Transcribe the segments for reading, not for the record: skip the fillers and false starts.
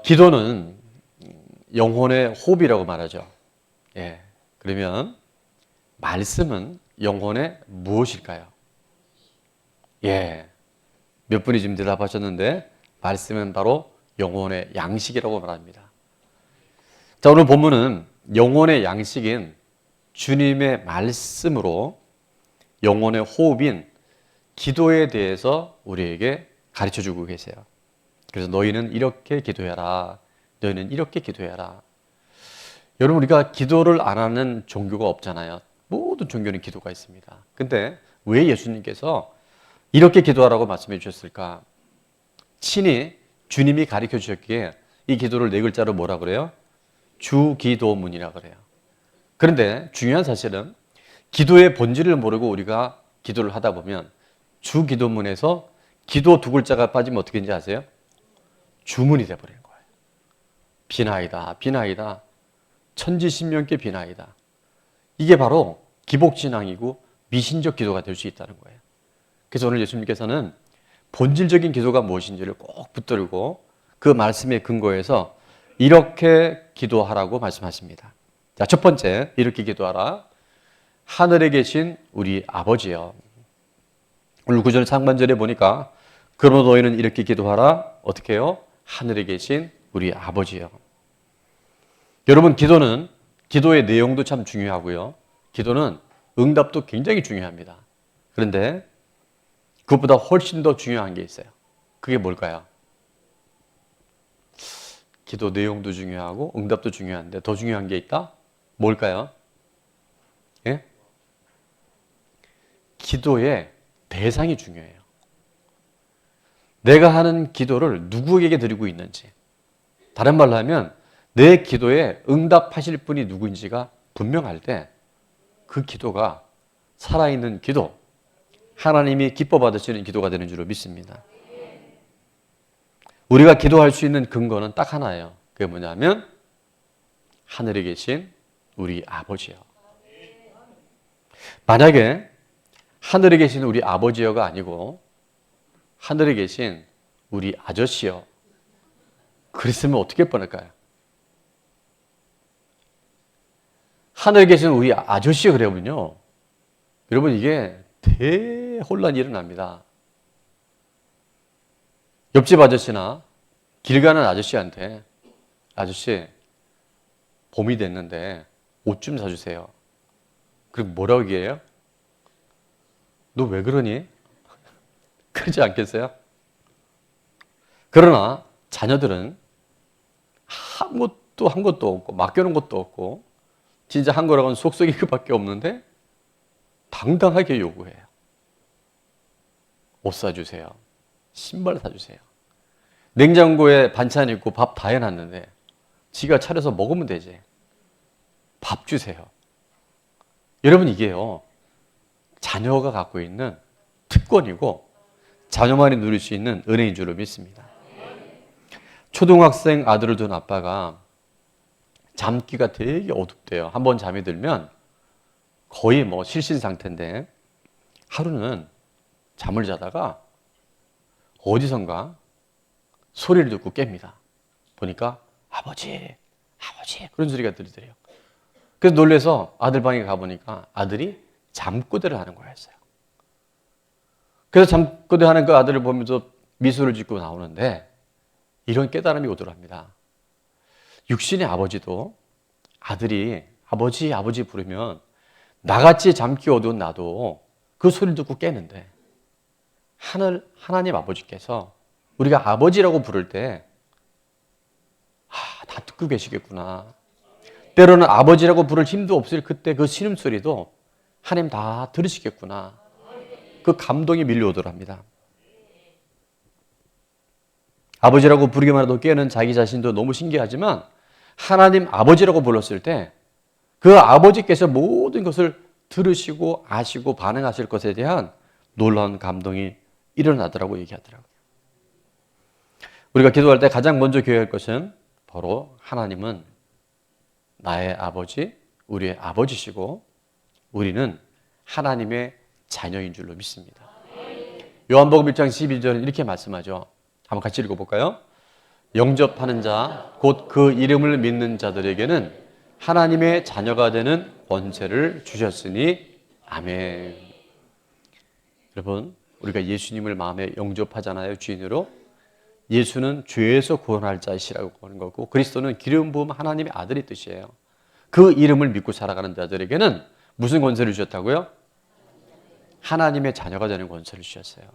기도는 영혼의 호흡이라고 말하죠. 예. 그러면 말씀은 영혼의 무엇일까요? 예. 몇 분이 지금 대답하셨는데 말씀은 바로 영혼의 양식이라고 말합니다. 자, 오늘 본문은 영혼의 양식인 주님의 말씀으로 영혼의 호흡인 기도에 대해서 우리에게 가르쳐주고 계세요. 그래서 너희는 이렇게 기도해라. 너희는 이렇게 기도해라. 여러분, 우리가 기도를 안 하는 종교가 없잖아요. 모든 종교는 기도가 있습니다. 근데 왜 예수님께서 이렇게 기도하라고 말씀해 주셨을까? 친히 주님이 가르쳐 주셨기에 이 기도를 네 글자로 뭐라 그래요? 주기도문이라 그래요. 그런데 중요한 사실은 기도의 본질을 모르고 우리가 기도를 하다 보면 주기도문에서 기도 두 글자가 빠지면 어떻게 되는지 아세요? 주문이 돼버리는 거예요. 비나이다, 비나이다. 천지신명께 비나이다. 이게 바로 기복신앙이고 미신적 기도가 될 수 있다는 거예요. 그래서 오늘 예수님께서는 본질적인 기도가 무엇인지를 꼭 붙들고 그 말씀에 근거해서 이렇게 기도하라고 말씀하십니다. 자, 첫 번째, 이렇게 기도하라. 하늘에 계신 우리 아버지여. 오늘 구절 상반절에 보니까 그러므로 너희는 이렇게 기도하라. 어떻게 해요? 하늘에 계신 우리 아버지여. 여러분, 기도의 내용도 참 중요하고요. 기도는 응답도 굉장히 중요합니다. 그런데 그것보다 훨씬 더 중요한 게 있어요. 그게 뭘까요? 기도 내용도 중요하고 응답도 중요한데 더 중요한 게 있다? 뭘까요? 예? 기도의 대상이 중요해요. 내가 하는 기도를 누구에게 드리고 있는지. 다른 말로 하면 내 기도에 응답하실 분이 누구인지가 분명할 때 그 기도가 살아있는 기도, 하나님이 기뻐 받으시는 기도가 되는 줄로 믿습니다. 우리가 기도할 수 있는 근거는 딱 하나예요. 그게 뭐냐면 하늘에 계신 우리 아버지요. 만약에 하늘에 계신 우리 아버지여가 아니고 하늘에 계신 우리 아저씨여 그랬으면 어떻게 뻔할까요? 하늘에 계신 우리 아저씨여 그러면요, 여러분 이게 대혼란이 일어납니다. 옆집 아저씨나 길 가는 아저씨한테 아저씨 봄이 됐는데 옷 좀 사주세요. 그럼 뭐라고 얘기해요? 너 왜 그러니? 그러지 않겠어요? 그러나 자녀들은 아무것도 한 것도 없고 맡겨놓은 것도 없고 진짜 한 거라고는 속썩이 그밖에 없는데 당당하게 요구해요. 옷 사주세요. 신발 사주세요. 냉장고에 반찬 있고 밥 다 해놨는데 지가 차려서 먹으면 되지. 밥 주세요. 여러분 이게요, 자녀가 갖고 있는 특권이고 자녀만이 누릴 수 있는 은혜인 줄로 믿습니다. 초등학생 아들을 둔 아빠가 잠기가 되게 어둡대요. 한번 잠이 들면 거의 뭐 실신 상태인데 하루는 잠을 자다가 어디선가 소리를 듣고 깹니다. 보니까 아버지, 아버지 그런 소리가 들리더래요. 그래서 놀라서 아들 방에 가보니까 아들이 잠꼬대를 하는 거였어요. 그래서 잠꼬대 하는 그 아들을 보면서 미소를 짓고 나오는데 이런 깨달음이 오더랍니다. 육신의 아버지도 아들이 아버지, 아버지 부르면 나같이 잠기 어두운 나도 그 소리를 듣고 깨는데 하나님 아버지께서 우리가 아버지라고 부를 때 다 듣고 계시겠구나. 때로는 아버지라고 부를 힘도 없을 그때 그 신음소리도 하나님 다 들으시겠구나. 그 감동이 밀려오더랍니다. 아버지라고 부르기만 해도 깨는 자기 자신도 너무 신기하지만 하나님 아버지라고 불렀을 때 그 아버지께서 모든 것을 들으시고 아시고 반응하실 것에 대한 놀라운 감동이 일어나더라고 얘기하더라고요. 우리가 기도할 때 가장 먼저 기억할 것은 바로 하나님은 나의 아버지, 우리의 아버지시고 우리는 하나님의 자녀인 줄로 믿습니다. 요한복음 1장 12절은 이렇게 말씀하죠. 한번 같이 읽어볼까요? 영접하는 자, 곧 그 이름을 믿는 자들에게는 하나님의 자녀가 되는 권세를 주셨으니 아멘. 여러분, 우리가 예수님을 마음에 영접하잖아요, 주인으로. 예수는 죄에서 구원할 자이시라고 하는 거고, 그리스도는 기름 부음 하나님의 아들의 뜻이에요. 그 이름을 믿고 살아가는 자들에게는 무슨 권세를 주셨다고요? 하나님의 자녀가 되는 권세를 주셨어요.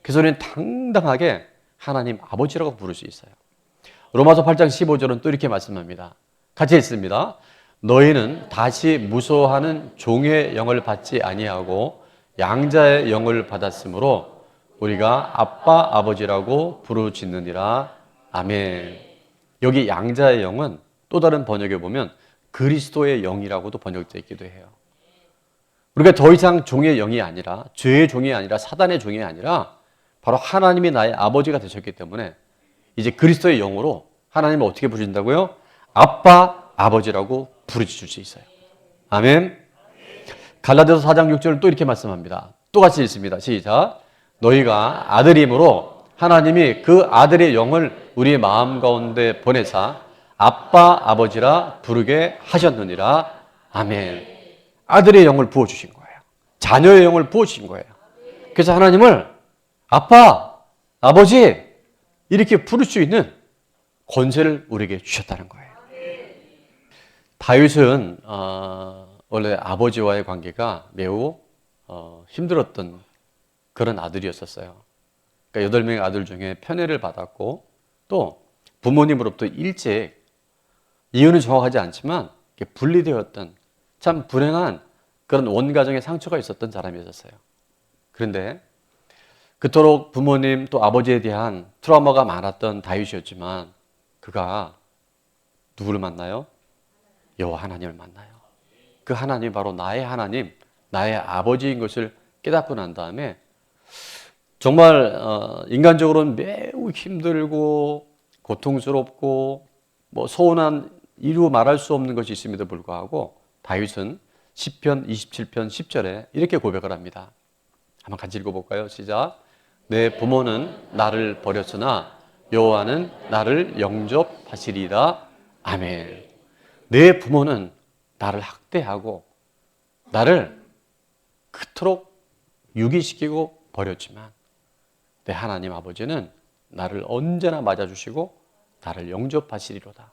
그래서 우리는 당당하게 하나님 아버지라고 부를 수 있어요. 로마서 8장 15절은 또 이렇게 말씀합니다. 같이 읽습니다. 너희는 다시 무서워하는 종의 영을 받지 아니하고 양자의 영을 받았으므로 우리가 아빠 아버지라고 부르짖느니라. 아멘. 여기 양자의 영은 또 다른 번역에 보면 그리스도의 영이라고도 번역되어 있기도 해요. 우리가 더 이상 종의 영이 아니라, 죄의 종이 아니라, 사단의 종이 아니라 바로 하나님이 나의 아버지가 되셨기 때문에 이제 그리스도의 영으로 하나님을 어떻게 부르신다고요? 아빠 아버지라고 부르짖을 수 있어요. 아멘. 갈라디아서 4장 6절을 또 이렇게 말씀합니다. 또 같이 읽습니다. 시작. 너희가 아들임으로 하나님이 그 아들의 영을 우리의 마음 가운데 보내사 아빠 아버지라 부르게 하셨느니라. 아멘. 아들의 영을 부어주신 거예요. 자녀의 영을 부어주신 거예요. 그래서 하나님을 아빠, 아버지 이렇게 부를 수 있는 권세를 우리에게 주셨다는 거예요. 다윗은 원래 아버지와의 관계가 매우 힘들었던 그런 아들이었었어요. 그러니까 8명의 아들 중에 편애를 받았고 또 부모님으로부터 일찍, 이유는 정확하지 않지만 분리되었던 참 불행한 그런 원가정의 상처가 있었던 사람이었어요. 그런데 그토록 부모님 또 아버지에 대한 트라우마가 많았던 다윗이었지만 그가 누구를 만나요? 여호와 하나님을 만나요. 그 하나님이 바로 나의 하나님, 나의 아버지인 것을 깨닫고 난 다음에 정말 인간적으로는 매우 힘들고 고통스럽고 서운한 이루 말할 수 없는 것이 있음에도 불구하고 다윗은 시편 27편 10절에 이렇게 고백을 합니다. 한번 같이 읽어볼까요? 시작. 내 부모는 나를 버렸으나 여호와는 나를 영접하시리다. 아멘. 내 부모는 나를 학대하고 나를 그토록 유기시키고 버렸지만 내 하나님 아버지는 나를 언제나 맞아주시고 나를 영접하시리로다.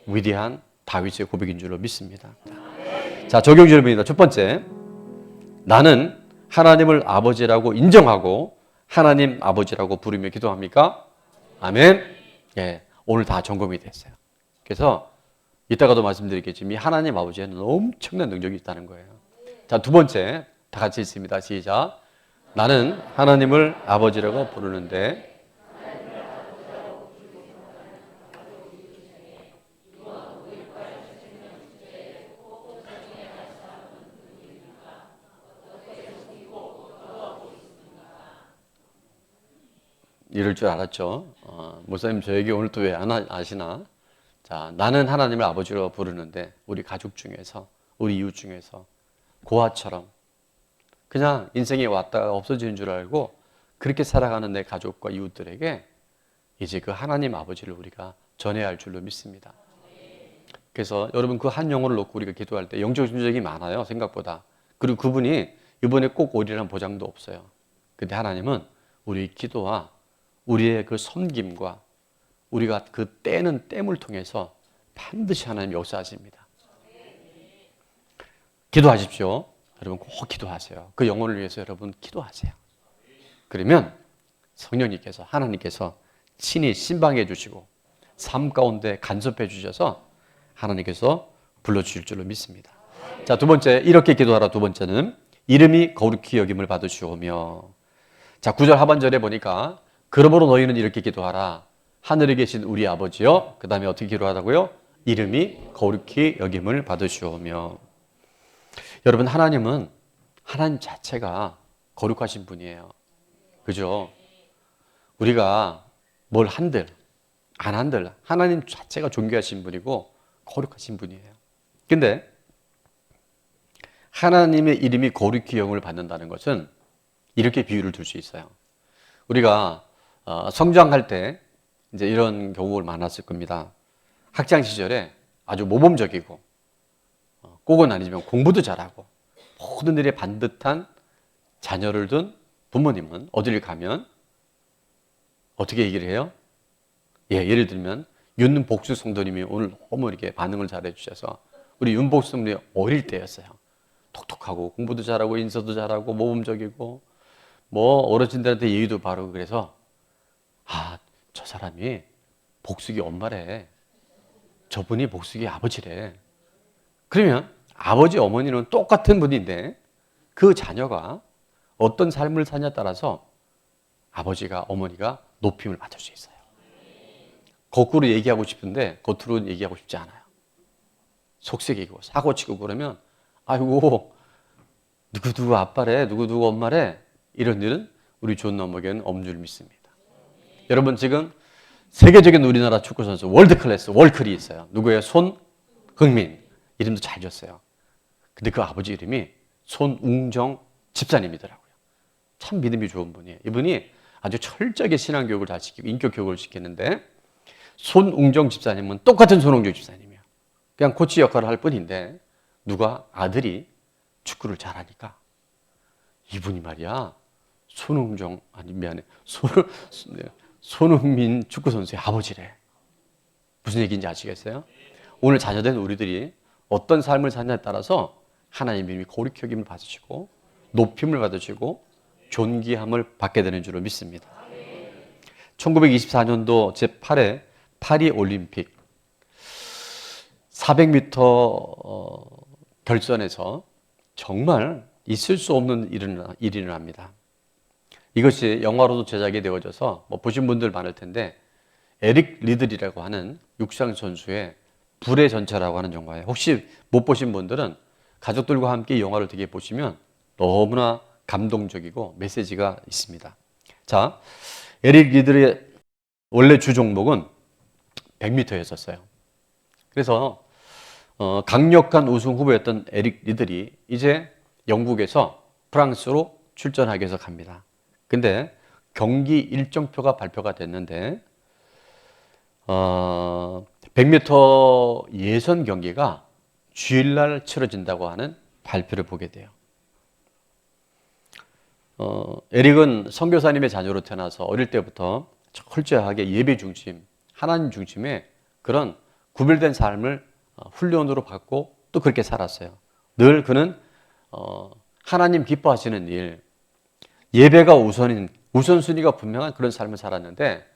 위대한 다윗의 고백인 줄로 믿습니다. 자, 적용 질문입니다. 첫 번째, 나는 하나님을 아버지라고 인정하고 하나님 아버지라고 부르며 기도합니까? 아멘. 예, 오늘 다 점검이 됐어요. 그래서 이따가도 말씀드리겠지만 이 하나님 아버지에는 엄청난 능력이 있다는 거예요. 자, 두 번째, 다 같이 읽습니다. 시작. 나는 하나님을 아버지라고 부르는데 이럴 줄 알았죠. 목사님 저에게 오늘 또 왜 안 아시나? 자, 나는 하나님을 아버지로 부르는데 우리 가족 중에서, 우리 이웃 중에서 고아처럼 그냥 인생에 왔다가 없어지는 줄 알고 그렇게 살아가는 내 가족과 이웃들에게 이제 그 하나님 아버지를 우리가 전해야 할 줄로 믿습니다. 그래서 여러분 그 한 영혼을 놓고 우리가 기도할 때 영적 준적이 많아요, 생각보다. 그리고 그분이 이번에 꼭 오리라는 보장도 없어요. 근데 하나님은 우리 기도와 우리의 그 섬김과 우리가 그 때는 땜을 통해서 반드시 하나님 역사하십니다. 기도하십시오. 여러분 꼭 기도하세요. 그 영혼을 위해서 여러분 기도하세요. 그러면 성령님께서, 하나님께서 친히 신방해 주시고 삶 가운데 간섭해 주셔서 하나님께서 불러주실 줄로 믿습니다. 자, 두 번째, 이렇게 기도하라. 두 번째는 이름이 거룩히 여김을 받으시오며. 자, 9절 하반절에 보니까 그러므로 너희는 이렇게 기도하라. 하늘에 계신 우리 아버지여. 그 다음에 어떻게 기도하라고요? 이름이 거룩히 여김을 받으시오며. 여러분, 하나님은 하나님 자체가 거룩하신 분이에요. 그죠? 우리가 뭘 한들 안 한들 하나님 자체가 존귀하신 분이고 거룩하신 분이에요. 근데 하나님의 이름이 거룩히 여김을 받는다는 것은 이렇게 비유를 들 수 있어요. 우리가 성장할 때 이제 이런 경우가 많았을 겁니다. 학창 시절에 아주 모범적이고 꼭은 아니지만 공부도 잘하고 모든 일에 반듯한 자녀를 둔 부모님은 어디를 가면 어떻게 얘기를 해요? 예를 들면 윤복수 성도님이 오늘 너무 이렇게 반응을 잘해 주셔서 우리 윤복수 성도님이 어릴 때였어요. 똑똑하고 공부도 잘하고 인서도 잘하고 모범적이고 뭐 어르신들한테 예의도 바르고 그래서 저 사람이 복숙이 엄마래. 저분이 복숙이 아버지래. 그러면 아버지 어머니는 똑같은 분인데 그 자녀가 어떤 삶을 사냐에 따라서 아버지가 어머니가 높임을 받을 수 있어요. 거꾸로 얘기하고 싶은데 겉으로는 얘기하고 싶지 않아요. 속색이고 사고치고 그러면 아이고 누구누구 아빠래 누구누구 엄마래 이런 일은 우리 존엄에게는 없는 줄 믿습니다. 여러분 지금 세계적인 우리나라 축구선수 월드클래스 월클이 있어요. 누구예요? 손흥민. 이름도 잘 줬어요. 근데 그 아버지 이름이 손웅정 집사님이더라고요. 참 믿음이 좋은 분이에요. 이분이 아주 철저하게 신앙교육을 잘 시키고 인격교육을 시키는데 손웅정 집사님은 똑같은 손웅정 집사님이에요. 그냥 코치 역할을 할 뿐인데 누가 아들이 축구를 잘하니까 이분이 말이야 손흥민 축구선수의 아버지래. 무슨 얘기인지 아시겠어요? 오늘 자녀된 우리들이 어떤 삶을 사냐에 따라서 하나님의 이름이 거룩히 여김을 받으시고 높임을 받으시고 존귀함을 받게 되는 줄로 믿습니다. 1924년도 제8회 파리 올림픽 400m 결선에서 정말 있을 수 없는 일이 일어납니다. 이것이 영화로도 제작이 되어져서 보신 분들 많을 텐데 에릭 리들이라고 하는 육상 선수의 불의 전차라고 하는 영화예요. 혹시 못 보신 분들은 가족들과 함께 이 영화를 되게 보시면 너무나 감동적이고 메시지가 있습니다. 자, 에릭 리들의 원래 주 종목은 100m였었어요. 그래서 강력한 우승 후보였던 에릭 리들이 이제 영국에서 프랑스로 출전하기 위해서 갑니다. 근데 경기 일정표가 발표가 됐는데 100m 예선 경기가 주일날 치러진다고 하는 발표를 보게 돼요. 에릭은 선교사님의 자녀로 태어나서 어릴 때부터 철저하게 예배 중심, 하나님 중심의 그런 구별된 삶을 훈련으로 받고 또 그렇게 살았어요. 늘 그는 하나님 기뻐하시는 일, 예배가 우선순위가 분명한 그런 삶을 살았는데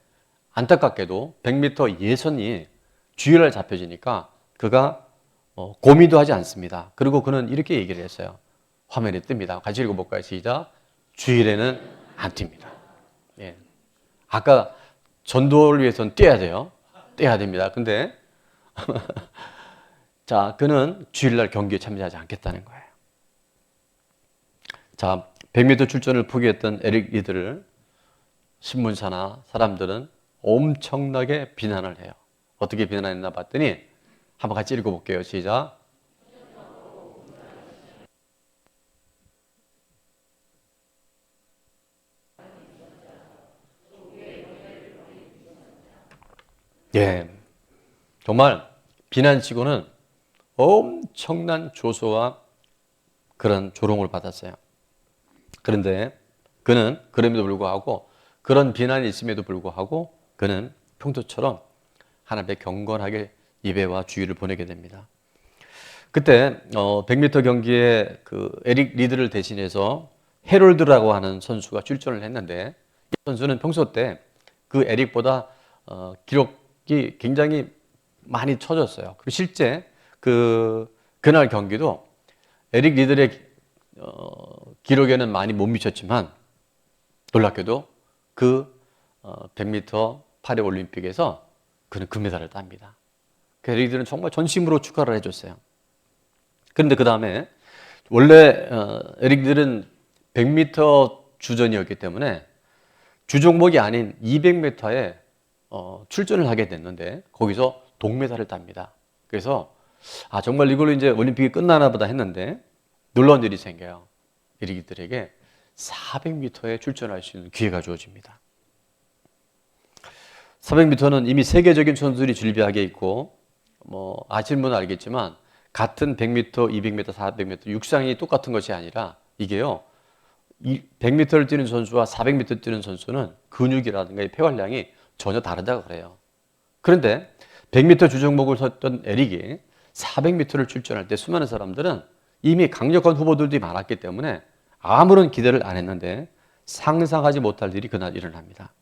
안타깝게도 100m 예선이 주일날 잡혀지니까 그가 고민도 하지 않습니다. 그리고 그는 이렇게 얘기를 했어요. 화면에 뜹니다. 같이 읽어볼까요? 시작. 주일에는 안 뜁니다. 예. 아까 전도를 위해서는 뛰어야 돼요. 뛰어야 됩니다. 근데 자, 그는 주일날 경기에 참여하지 않겠다는 거예요. 자, 100m 출전을 포기했던 에릭 리드를 신문사나 사람들은 엄청나게 비난을 해요. 어떻게 비난했나 봤더니 한번 같이 읽어볼게요. 시작. 예, 정말 비난치고는 엄청난 조소와 그런 조롱을 받았어요. 그런데 그는 그럼에도 불구하고 그런 비난이 있음에도 불구하고 그는 평소처럼 하나님께 경건하게 예배와 주의를 보내게 됩니다. 그때 100m 경기에 그 에릭 리드를 대신해서 해롤드라고 하는 선수가 출전을 했는데 이 선수는 평소 때 그 에릭보다 기록이 굉장히 많이 쳐졌어요. 그리고 실제 그날 경기도 에릭 리들의 기록에는 많이 못 미쳤지만 놀랍게도 그 100m 파리 올림픽에서 그는 금메달을 땁니다. 그 에릭 리들은 정말 전심으로 축하를 해줬어요. 그런데 그 다음에 원래 에릭 리들은 100m 주전이었기 때문에 주 종목이 아닌 200m에 출전을 하게 됐는데 거기서 동메달을 땁니다. 그래서 정말 이걸로 이제 올림픽이 끝나나 보다 했는데 놀라운 일이 생겨요. 에릭들에게 400m에 출전할 수 있는 기회가 주어집니다. 400m는 이미 세계적인 선수들이 즐비하게 있고 아시는 분은 알겠지만 같은 100m, 200m, 400m 육상이 똑같은 것이 아니라 이게요. 100m를 뛰는 선수와 400m 뛰는 선수는 근육이라든가 폐활량이 전혀 다르다고 그래요. 그런데 100m 주종목을 섰던 에릭이 400m를 출전할 때 수많은 사람들은 이미 강력한 후보들이 많았기 때문에 아무런 기대를 안 했는데 상상하지 못할 일이 그날 일어납니다.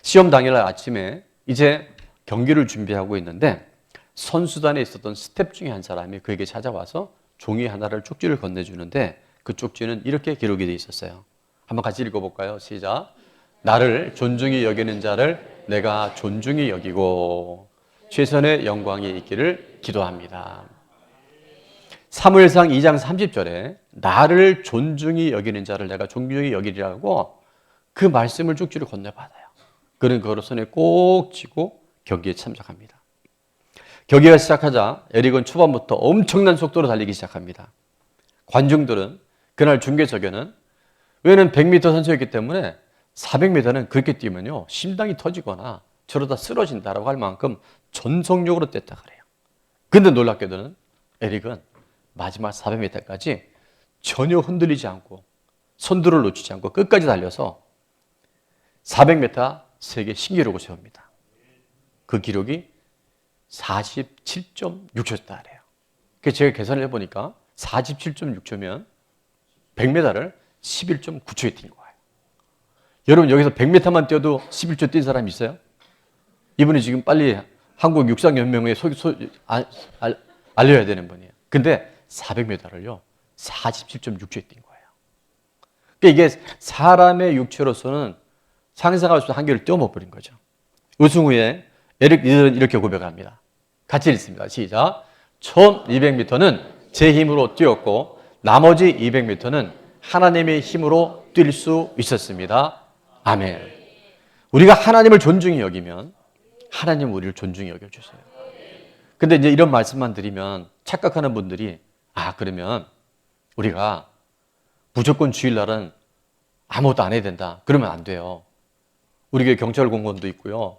시험 당일날 아침에 이제 경기를 준비하고 있는데 선수단에 있었던 스텝 중에 한 사람이 그에게 찾아와서 종이 하나를 쪽지를 건네주는데 그 쪽지는 이렇게 기록이 되어 있었어요. 한번 같이 읽어볼까요? 시작. 나를 존중히 여기는 자를 내가 존중히 여기고 최선의 영광이 있기를 기도합니다. 사무엘상 2장 30절에 나를 존중히 여기는 자를 내가 존중히 여기리라고 그 말씀을 쪽지로 건네받아요. 그는 그걸 손에 꼭 쥐고 경기에 참석합니다. 경기가 시작하자 에릭은 초반부터 엄청난 속도로 달리기 시작합니다. 관중들은 그날 중계석에는 왜냐면 100m 선수였기 때문에 400m는 그렇게 뛰면요 심장이 터지거나 저러다 쓰러진다라고 할 만큼 전속력으로 뛰었다 그래요. 근데 놀랍게도는 에릭은 마지막 400m까지 전혀 흔들리지 않고 선두를 놓치지 않고 끝까지 달려서 400m 세계 신기록을 세웁니다. 그 기록이 47.6초였다 그래요. 그래서 제가 계산을 해보니까 47.6초면 100m를 11.9초에 뛴 거예요. 여러분 여기서 100m만 뛰어도 11초 뛴 사람 있어요? 이분이 지금 빨리 한국 육상연맹에 알려야 되는 분이에요. 근데 400m를요 47.6초에 뛴 거예요. 그러니까 이게 사람의 육체로서는 상상할 수 없는 한계를 뛰어넘어버린 거죠. 우승 후에 에릭 리더는 이렇게 고백합니다. 같이 읽습니다. 시작. 처음 200m는 제 힘으로 뛰었고 나머지 200m는 하나님의 힘으로 뛸 수 있었습니다. 아멘. 우리가 하나님을 존중히 여기면 하나님 우리를 존중히 여겨주세요. 근데 이제 이런 말씀만 드리면 착각하는 분들이 그러면 우리가 무조건 주일날은 아무것도 안 해야 된다. 그러면 안 돼요. 우리 교회 경찰 공무원도 있고요.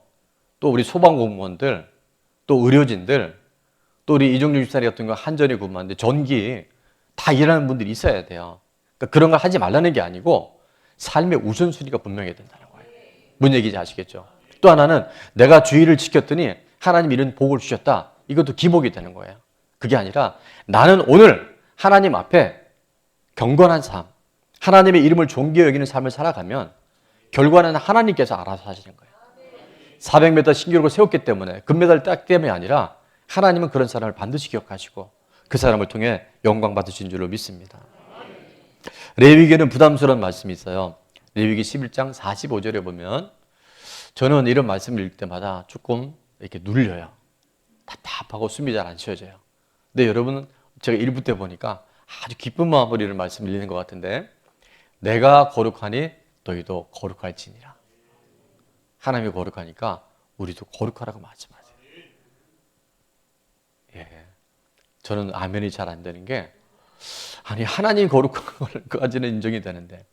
또 우리 소방 공무원들, 또 의료진들, 또 우리 이종준 집사님 같은 거 한전에 근무하는데 전기 다 일하는 분들이 있어야 돼요. 그러니까 그런 걸 하지 말라는 게 아니고 삶의 우선순위가 분명해야 된다는 거예요. 뭔 얘기인지 아시겠죠? 또 하나는 내가 주의를 지켰더니 하나님 이런 복을 주셨다. 이것도 기복이 되는 거예요. 그게 아니라 나는 오늘 하나님 앞에 경건한 삶, 하나님의 이름을 존귀히 여기는 삶을 살아가면 결과는 하나님께서 알아서 하시는 거예요. 400m 신기록을 세웠기 때문에 금메달 딱 때문이 아니라 하나님은 그런 사람을 반드시 기억하시고 그 사람을 통해 영광 받으신 줄로 믿습니다. 레위기에는 부담스러운 말씀이 있어요. 레위기 11장 45절에 보면 저는 이런 말씀을 읽을 때마다 조금 이렇게 눌려요. 답답하고 숨이 잘 안 쉬어져요. 근데 여러분은 제가 1부 때 보니까 아주 기쁜 마음으로 이런 말씀을 읽는 것 같은데 내가 거룩하니 너희도 거룩할지니라. 하나님이 거룩하니까 우리도 거룩하라고 말씀하세요. 예. 저는 아멘이 잘 안 되는 게 하나님 거룩한 것까지는 인정이 되는데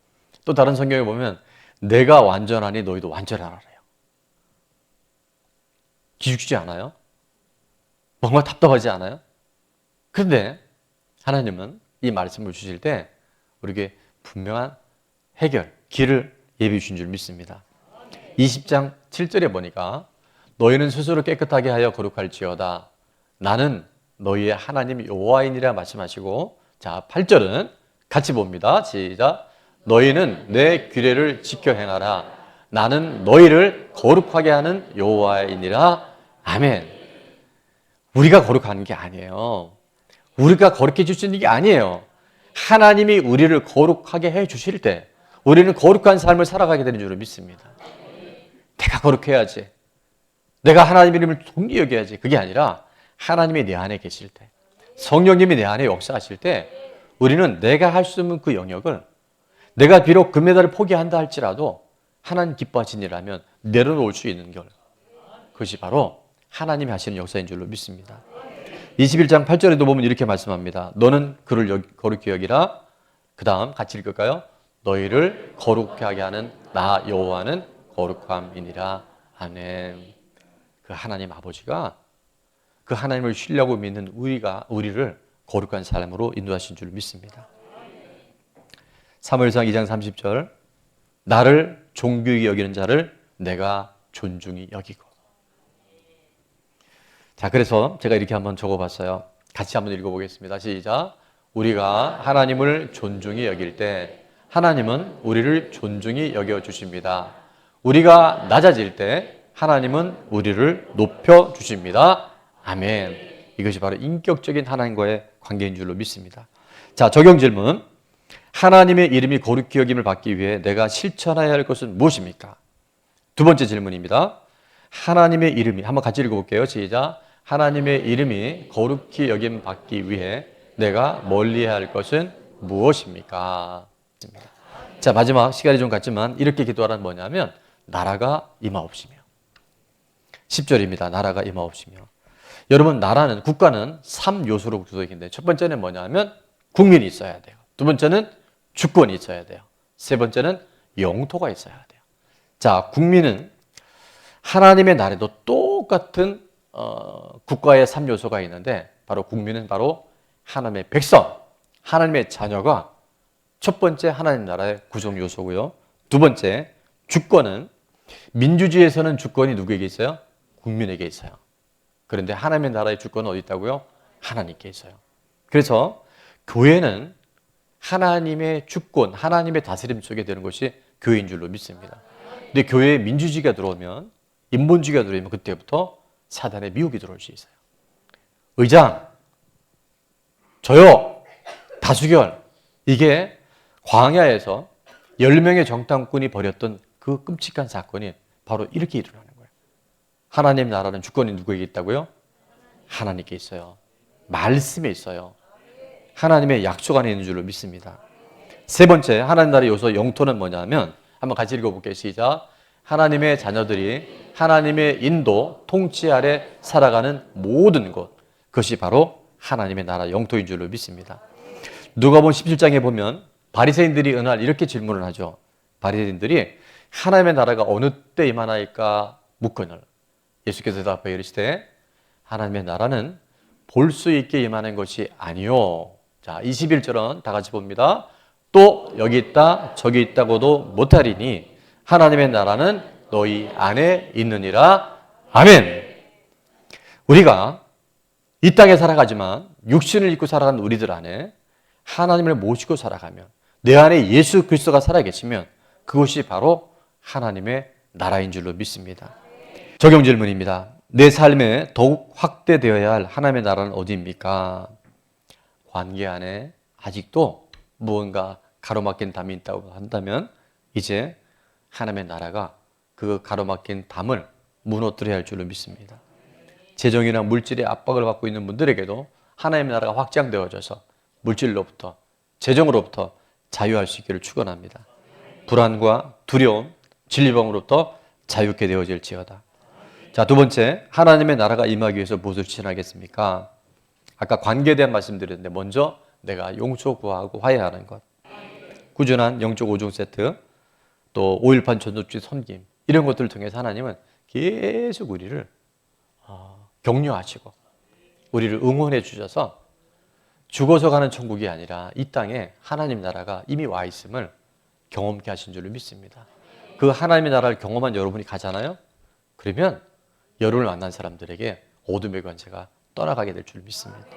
또 다른 성경에 보면 내가 완전하니 너희도 완전하라래요. 기죽지 않아요? 뭔가 답답하지 않아요? 그런데 하나님은 이 말씀을 주실 때 우리에게 분명한 해결, 길을 예비해 주신 줄 믿습니다. 20장 7절에 보니까 너희는 스스로 깨끗하게 하여 거룩할지어다. 나는 너희의 하나님 여호와이니라 말씀하시고 자 8절은 같이 봅니다. 시작. 너희는 내 규례를 지켜 행하라. 나는 너희를 거룩하게 하는 여호와이니라. 아멘. 우리가 거룩한 게 아니에요. 우리가 거룩해 주시는 게 아니에요. 하나님이 우리를 거룩하게 해 주실 때 우리는 거룩한 삶을 살아가게 되는 줄로 믿습니다. 내가 거룩해야지. 내가 하나님 이름을 존귀히 여겨야지. 그게 아니라 하나님이 내 안에 계실 때 성령님이 내 안에 역사하실 때 우리는 내가 할 수 없는 그 영역을 내가 비록 금메달을 포기한다 할지라도 하나님 기뻐하신 일이라면 내려놓을 수 있는 걸 그것이 바로 하나님이 하시는 역사인 줄로 믿습니다. 21장 8절에도 보면 이렇게 말씀합니다. 너는 그를 거룩히 여기라. 그 다음 같이 읽을까요? 너희를 거룩하게 하는 나 여호와는 거룩함이니라. 아멘. 그 하나님 아버지가 그 하나님을 신뢰하고 믿는 우리를 거룩한 삶으로 인도하신 줄 믿습니다. 사무엘상 2장 30절 나를 존귀히 여기는 자를 내가 존중히 여기고. 자, 그래서 제가 이렇게 한번 적어봤어요. 같이 한번 읽어보겠습니다. 시작. 우리가 하나님을 존중히 여길 때 하나님은 우리를 존중히 여겨주십니다. 우리가 낮아질 때 하나님은 우리를 높여주십니다. 아멘. 이것이 바로 인격적인 하나님과의 관계인 줄로 믿습니다. 자, 적용 질문. 하나님의 이름이 거룩히 여김을 받기 위해 내가 실천해야 할 것은 무엇입니까? 두 번째 질문입니다. 하나님의 이름이, 한번 같이 읽어볼게요. 시작. 하나님의 이름이 거룩히 여김 받기 위해 내가 멀리해야 할 것은 무엇입니까? 자, 마지막 시간이 좀 갔지만 이렇게 기도하라는 뭐냐면 나라가 임하옵시며. 10절입니다. 나라가 임하옵시며. 여러분, 나라는, 국가는 3요소로 구성되는데 첫 번째는 뭐냐면 국민이 있어야 돼요. 두 번째는 주권이 있어야 돼요. 세 번째는 영토가 있어야 돼요. 자, 국민은 하나님의 나라에도 똑같은 국가의 3요소가 있는데 바로 국민은 바로 하나님의 백성, 하나님의 자녀가 첫 번째 하나님 나라의 구성 요소고요. 두 번째, 주권은 민주주의에서는 주권이 누구에게 있어요? 국민에게 있어요. 그런데 하나님의 나라의 주권은 어디 있다고요? 하나님께 있어요. 그래서 교회는 하나님의 주권, 하나님의 다스림 속에 되는 것이 교회인 줄로 믿습니다. 근데 교회에 민주주의가 들어오면, 인본주의가 들어오면 그때부터 사단의 미혹이 들어올 수 있어요. 의장, 저요, 다수결. 이게 광야에서 10명의 정탐꾼이 벌였던 그 끔찍한 사건이 바로 이렇게 일어나는 거예요. 하나님 나라는 주권이 누구에게 있다고요? 하나님께 있어요. 말씀에 있어요. 하나님의 약속 안에 있는 줄로 믿습니다. 세 번째, 하나님 나라의 요소 영토는 뭐냐면 한번 같이 읽어볼게요. 시작. 하나님의 자녀들이 하나님의 인도, 통치 아래 살아가는 모든 곳, 그것이 바로 하나님의 나라 영토인 줄로 믿습니다. 누가복음 17장에 보면 바리새인들이 어느 날 이렇게 질문을 하죠. 바리새인들이 하나님의 나라가 어느 때 임하나이까 묻거늘 예수께서 대답하여 이르시되 하나님의 나라는 볼 수 있게 임하는 것이 아니요. 자, 21절은 다 같이 봅니다. 또 여기 있다 저기 있다고도 못하리니 하나님의 나라는 너희 안에 있느니라. 아멘. 우리가 이 땅에 살아가지만 육신을 입고 살아가는 우리들 안에 하나님을 모시고 살아가면 내 안에 예수 그리스도가 살아계시면 그것이 바로 하나님의 나라인 줄로 믿습니다. 적용 질문입니다. 내 삶에 더욱 확대되어야 할 하나님의 나라는 어디입니까? 관계 안에 아직도 무언가 가로막힌 담이 있다고 한다면 이제 하나님의 나라가 그 가로막힌 담을 무너뜨려야 할 줄로 믿습니다. 재정이나 물질의 압박을 받고 있는 분들에게도 하나님의 나라가 확장되어져서 물질로부터, 재정으로부터 자유할 수 있기를 축원합니다. 불안과 두려움, 진리방으로부터 자유케 되어질지어다. 자, 두 번째, 하나님의 나라가 임하기 위해서 무엇을 실천하겠습니까? 아까 관계에 대한 말씀드렸는데 먼저 내가 용서 구하고 화해하는 것, 꾸준한 영적 5종 세트, 또 5.18 전도주의 섬김, 이런 것들을 통해서 하나님은 계속 우리를 격려하시고 우리를 응원해 주셔서 죽어서 가는 천국이 아니라 이 땅에 하나님 나라가 이미 와 있음을 경험케 하신 줄로 믿습니다. 그 하나님의 나라를 경험한 여러분이 가잖아요. 그러면 여러분을 만난 사람들에게 어둠의 권세가 떠나가게 될 줄 믿습니다.